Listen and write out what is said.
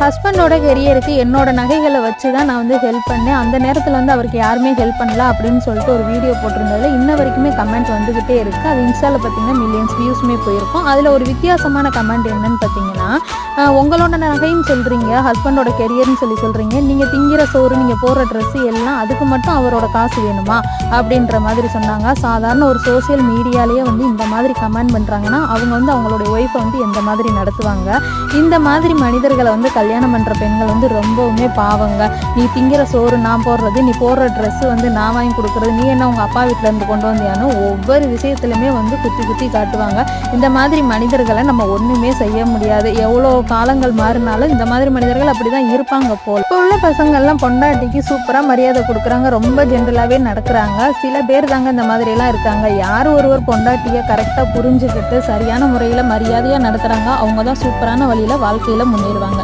ஹஸ்பண்டோட கெரியருக்கு என்னோட நகைகளை வச்சு தான் நான் வந்து ஹெல்ப் பண்ணேன், அந்த நேரத்தில் வந்து அவருக்கு யாருமே ஹெல்ப் பண்ணல அப்படின்னு சொல்லிட்டு ஒரு வீடியோ போட்டிருந்ததில் இன்ன வரைக்குமே கமெண்ட் வந்துக்கிட்டே இருக்குது. அது இன்ஸ்டாவில் பார்த்தீங்கன்னா மில்லியன்ஸ் வியூஸுமே போயிருக்கும். அதில் ஒரு வித்தியாசமான கமெண்ட் என்னன்னு பார்த்தீங்கன்னா, உங்களோட நகைன்னு சொல்கிறீங்க, ஹஸ்பண்டோட கெரியர்னு சொல்கிறீங்க, நீங்கள் திங்கிற சோறு, நீங்கள் போடுற ட்ரெஸ்ஸு எல்லாம் அதுக்கு மட்டும் அவரோட காசு வேணுமா அப்படின்ற மாதிரி சொன்னாங்க. சாதாரண ஒரு சோசியல் மீடியாலேயே வந்து இந்த மாதிரி கமெண்ட் பண்ணுறாங்கன்னா அவங்க வந்து அவங்களுடைய ஒய்ஃபை வந்து எந்த மாதிரி நடத்துவாங்க? இந்த மாதிரி மனிதர்களை வந்து கல்யாணம் பண்ணுற பெண்கள் வந்து ரொம்பவுமே பாவங்க. நீ திங்கிற சோறு நான் போடுறது, நீ போடுற ட்ரெஸ்ஸு வந்து நான் வாங்கி கொடுக்குறது, நீ என்ன உங்கள் அப்பா வீட்டிலேருந்து கொண்டு வந்தியானோ ஒவ்வொரு விஷயத்துலையுமே வந்து குத்தி குத்தி காட்டுவாங்க. இந்த மாதிரி மனிதர்களை நம்ம ஒன்றுமே செய்ய முடியாது. எவ்வளோ காலங்கள் மாறினாலும் இந்த மாதிரி மனிதர்கள் அப்படி தான் இருப்பாங்க போல். இப்போ உள்ள பசங்கள்லாம் பொண்டாட்டிக்கு சூப்பராக மரியாதை கொடுக்குறாங்க, ரொம்ப ஜென்ரலாகவே நடக்கிறாங்க. சில பேர் தாங்க இந்த மாதிரிலாம் இருக்காங்க. யார் ஒருவர் பொண்டாட்டியை கரெக்டாக புரிஞ்சுக்கிட்டு சரியான முறையில் மரியாதையாக நடத்துகிறாங்க அவங்க தான் சூப்பரான வழியில் வாழ்க்கையில் முன்னேறுவாங்க.